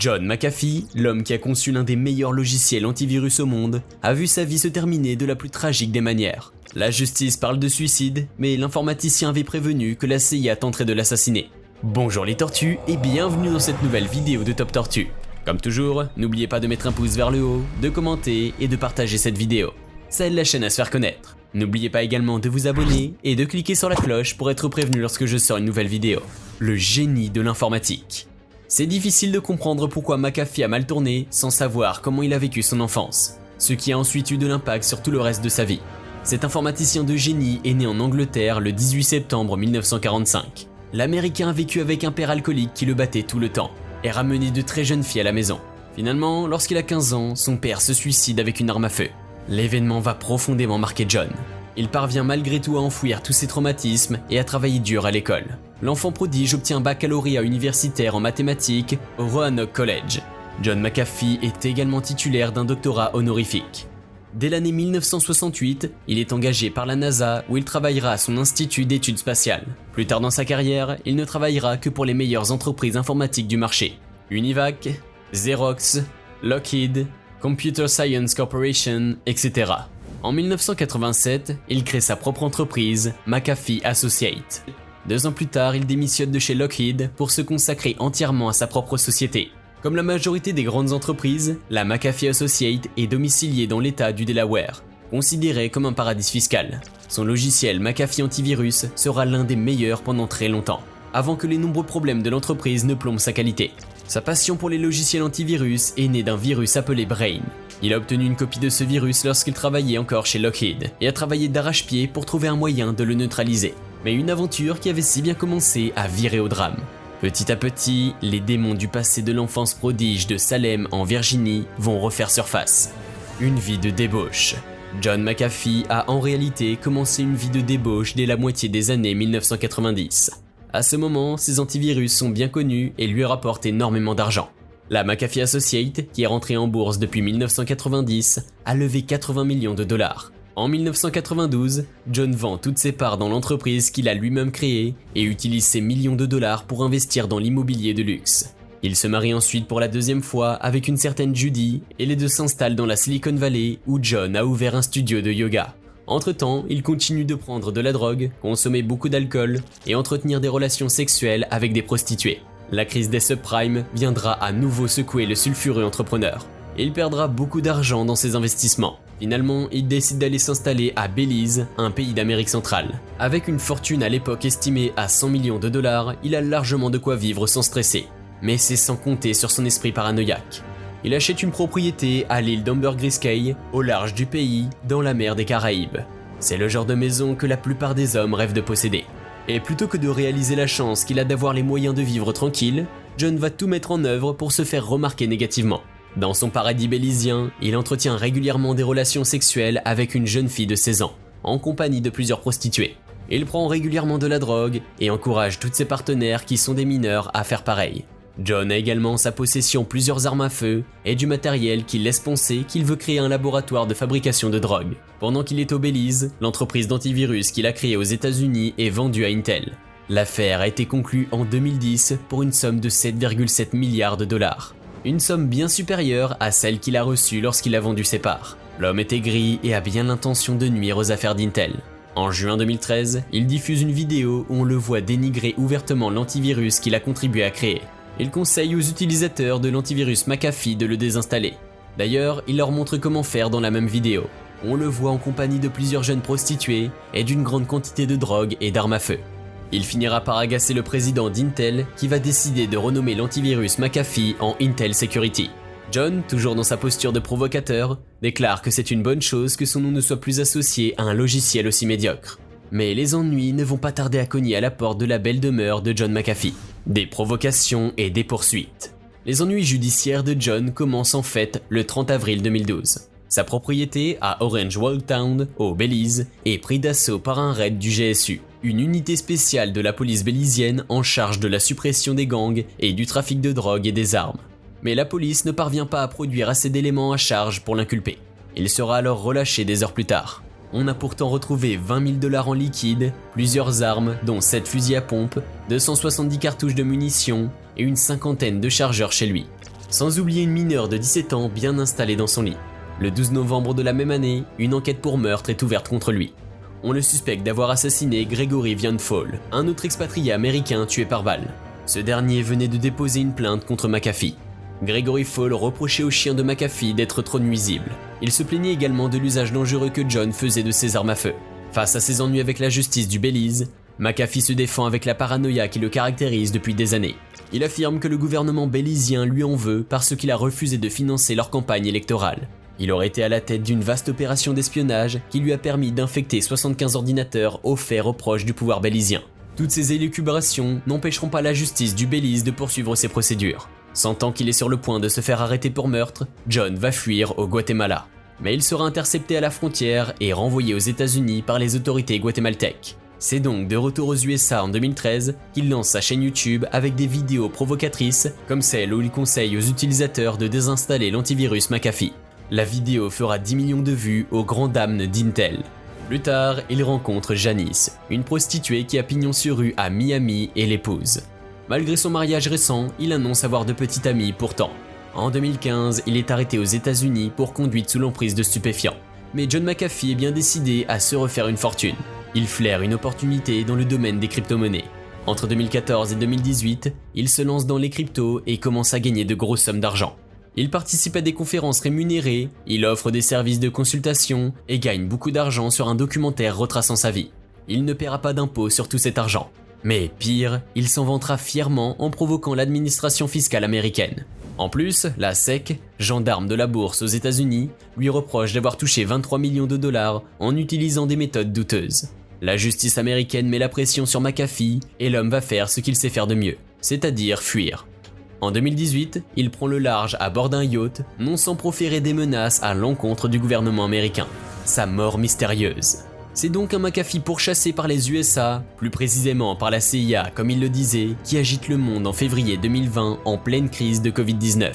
John McAfee, l'homme qui a conçu l'un des meilleurs logiciels antivirus au monde, a vu sa vie se terminer de la plus tragique des manières. La justice parle de suicide, mais l'informaticien avait prévenu que la CIA tenterait de l'assassiner. Bonjour les tortues et bienvenue dans cette nouvelle vidéo de Top Tortue. Comme toujours, n'oubliez pas de mettre un pouce vers le haut, de commenter et de partager cette vidéo. Ça aide la chaîne à se faire connaître. N'oubliez pas également de vous abonner et de cliquer sur la cloche pour être prévenu lorsque je sors une nouvelle vidéo. Le génie de l'informatique. C'est difficile de comprendre pourquoi McAfee a mal tourné sans savoir comment il a vécu son enfance, ce qui a ensuite eu de l'impact sur tout le reste de sa vie. Cet informaticien de génie est né en Angleterre le 18 septembre 1945. L'Américain a vécu avec un père alcoolique qui le battait tout le temps et ramenait de très jeunes filles à la maison. Finalement, lorsqu'il a 15 ans, son père se suicide avec une arme à feu. L'événement va profondément marquer John. Il parvient malgré tout à enfouir tous ses traumatismes et à travailler dur à l'école. L'enfant prodige obtient un baccalauréat universitaire en mathématiques au Roanoke College. John McAfee est également titulaire d'un doctorat honorifique. Dès l'année 1968, il est engagé par la NASA où il travaillera à son institut d'études spatiales. Plus tard dans sa carrière, il ne travaillera que pour les meilleures entreprises informatiques du marché. Univac, Xerox, Lockheed, Computer Science Corporation, etc. En 1987, il crée sa propre entreprise, McAfee Associates. 2 ans plus tard, il démissionne de chez Lockheed pour se consacrer entièrement à sa propre société. Comme la majorité des grandes entreprises, la McAfee Associates est domiciliée dans l'état du Delaware, considéré comme un paradis fiscal. Son logiciel McAfee Antivirus sera l'un des meilleurs pendant très longtemps, avant que les nombreux problèmes de l'entreprise ne plombent sa qualité. Sa passion pour les logiciels antivirus est née d'un virus appelé Brain. Il a obtenu une copie de ce virus lorsqu'il travaillait encore chez Lockheed et a travaillé d'arrache-pied pour trouver un moyen de le neutraliser. Mais une aventure qui avait si bien commencé a viré au drame. Petit à petit, les démons du passé de l'enfance prodige de Salem en Virginie vont refaire surface. Une vie de débauche. John McAfee a en réalité commencé une vie de débauche dès la moitié des années 1990. À ce moment, ses antivirus sont bien connus et lui rapportent énormément d'argent. La McAfee Associates, qui est rentrée en bourse depuis 1990, a levé 80 millions de dollars. En 1992, John vend toutes ses parts dans l'entreprise qu'il a lui-même créée et utilise ses millions de dollars pour investir dans l'immobilier de luxe. Il se marie ensuite pour la 2e fois avec une certaine Judy et les deux s'installent dans la Silicon Valley où John a ouvert un studio de yoga. Entre-temps, il continue de prendre de la drogue, consommer beaucoup d'alcool et entretenir des relations sexuelles avec des prostituées. La crise des subprimes viendra à nouveau secouer le sulfureux entrepreneur. Il perdra beaucoup d'argent dans ses investissements. Finalement, il décide d'aller s'installer à Belize, un pays d'Amérique centrale. Avec une fortune à l'époque estimée à 100 millions de dollars, il a largement de quoi vivre sans stresser. Mais c'est sans compter sur son esprit paranoïaque. Il achète une propriété à l'île d'Ambergris Caye, au large du pays, dans la mer des Caraïbes. C'est le genre de maison que la plupart des hommes rêvent de posséder. Et plutôt que de réaliser la chance qu'il a d'avoir les moyens de vivre tranquille, John va tout mettre en œuvre pour se faire remarquer négativement. Dans son paradis bélisien, il entretient régulièrement des relations sexuelles avec une jeune fille de 16 ans, en compagnie de plusieurs prostituées. Il prend régulièrement de la drogue et encourage toutes ses partenaires qui sont des mineurs à faire pareil. John a également en sa possession plusieurs armes à feu et du matériel qui laisse penser qu'il veut créer un laboratoire de fabrication de drogue. Pendant qu'il est au Belize, l'entreprise d'antivirus qu'il a créée aux États-Unis est vendue à Intel. L'affaire a été conclue en 2010 pour une somme de 7,7 milliards de dollars. Une somme bien supérieure à celle qu'il a reçue lorsqu'il a vendu ses parts. L'homme est aigri et a bien l'intention de nuire aux affaires d'Intel. En juin 2013, il diffuse une vidéo où on le voit dénigrer ouvertement l'antivirus qu'il a contribué à créer. Il conseille aux utilisateurs de l'antivirus McAfee de le désinstaller. D'ailleurs, il leur montre comment faire dans la même vidéo. On le voit en compagnie de plusieurs jeunes prostituées et d'une grande quantité de drogue et d'armes à feu. Il finira par agacer le président d'Intel qui va décider de renommer l'antivirus McAfee en Intel Security. John, toujours dans sa posture de provocateur, déclare que c'est une bonne chose que son nom ne soit plus associé à un logiciel aussi médiocre. Mais les ennuis ne vont pas tarder à cogner à la porte de la belle demeure de John McAfee. Des provocations et des poursuites. Les ennuis judiciaires de John commencent en fait le 30 avril 2012. Sa propriété à Orange Waltown, au Belize, est prise d'assaut par un raid du GSU, une unité spéciale de la police bélizienne en charge de la suppression des gangs et du trafic de drogue et des armes. Mais la police ne parvient pas à produire assez d'éléments à charge pour l'inculper. Il sera alors relâché des heures plus tard. On a pourtant retrouvé 20 000 dollars en liquide, plusieurs armes, dont 7 fusils à pompe, 270 cartouches de munitions et une cinquantaine de chargeurs chez lui. Sans oublier une mineure de 17 ans bien installée dans son lit. Le 12 novembre de la même année, une enquête pour meurtre est ouverte contre lui. On le suspecte d'avoir assassiné Gregory Vian Fall, un autre expatrié américain tué par balle. Ce dernier venait de déposer une plainte contre McAfee. Gregory Fall reprochait au chien de McAfee d'être trop nuisible. Il se plaignait également de l'usage dangereux que John faisait de ses armes à feu. Face à ses ennuis avec la justice du Belize, McAfee se défend avec la paranoïa qui le caractérise depuis des années. Il affirme que le gouvernement bélizien lui en veut parce qu'il a refusé de financer leur campagne électorale. Il aurait été à la tête d'une vaste opération d'espionnage qui lui a permis d'infecter 75 ordinateurs offerts aux proches du pouvoir bélizien. Toutes ces élucubrations n'empêcheront pas la justice du Belize de poursuivre ses procédures. Sentant qu'il est sur le point de se faire arrêter pour meurtre, John va fuir au Guatemala. Mais il sera intercepté à la frontière et renvoyé aux États-Unis par les autorités guatémaltèques. C'est donc de retour aux USA en 2013 qu'il lance sa chaîne YouTube avec des vidéos provocatrices comme celle où il conseille aux utilisateurs de désinstaller l'antivirus McAfee. La vidéo fera 10 millions de vues aux grandes dames d'Intel. Plus tard, il rencontre Janice, une prostituée qui a pignon sur rue à Miami et l'épouse. Malgré son mariage récent, il annonce avoir de petites amies pourtant. En 2015, il est arrêté aux États-Unis pour conduite sous l'emprise de stupéfiants. Mais John McAfee est bien décidé à se refaire une fortune. Il flaire une opportunité dans le domaine des crypto-monnaies. Entre 2014 et 2018, il se lance dans les cryptos et commence à gagner de grosses sommes d'argent. Il participe à des conférences rémunérées, il offre des services de consultation et gagne beaucoup d'argent sur un documentaire retraçant sa vie. Il ne paiera pas d'impôts sur tout cet argent. Mais pire, il s'en vantera fièrement en provoquant l'administration fiscale américaine. En plus, la SEC, gendarme de la bourse aux États-Unis, lui reproche d'avoir touché 23 millions de dollars en utilisant des méthodes douteuses. La justice américaine met la pression sur McAfee et l'homme va faire ce qu'il sait faire de mieux, c'est-à-dire fuir. En 2018, il prend le large à bord d'un yacht, non sans proférer des menaces à l'encontre du gouvernement américain. Sa mort mystérieuse. C'est donc un McAfee pourchassé par les USA, plus précisément par la CIA comme il le disait, qui agite le monde en février 2020 en pleine crise de Covid-19.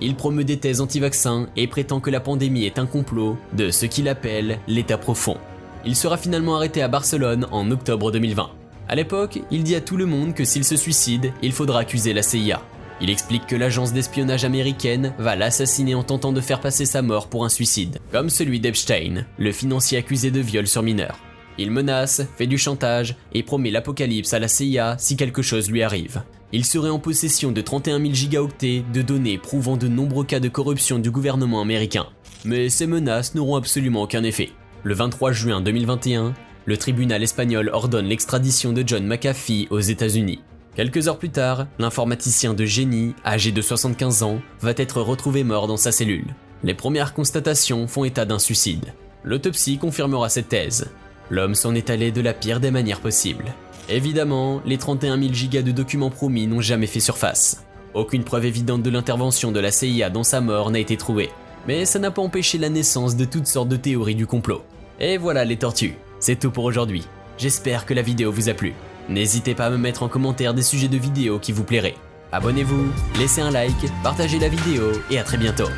Il promeut des thèses anti-vaccins et prétend que la pandémie est un complot de ce qu'il appelle l'État profond. Il sera finalement arrêté à Barcelone en octobre 2020. À l'époque, il dit à tout le monde que s'il se suicide, il faudra accuser la CIA. Il explique que l'agence d'espionnage américaine va l'assassiner en tentant de faire passer sa mort pour un suicide, comme celui d'Epstein, le financier accusé de viol sur mineurs. Il menace, fait du chantage et promet l'apocalypse à la CIA si quelque chose lui arrive. Il serait en possession de 31 000 gigaoctets de données prouvant de nombreux cas de corruption du gouvernement américain. Mais ces menaces n'auront absolument aucun effet. Le 23 juin 2021, le tribunal espagnol ordonne l'extradition de John McAfee aux États-Unis. Quelques heures plus tard, l'informaticien de génie, âgé de 75 ans, va être retrouvé mort dans sa cellule. Les premières constatations font état d'un suicide. L'autopsie confirmera cette thèse. L'homme s'en est allé de la pire des manières possibles. Évidemment, les 31 000 gigas de documents promis n'ont jamais fait surface. Aucune preuve évidente de l'intervention de la CIA dans sa mort n'a été trouvée. Mais ça n'a pas empêché la naissance de toutes sortes de théories du complot. Et voilà les tortues, c'est tout pour aujourd'hui. J'espère que la vidéo vous a plu. N'hésitez pas à me mettre en commentaire des sujets de vidéos qui vous plairaient. Abonnez-vous, laissez un like, partagez la vidéo et à très bientôt.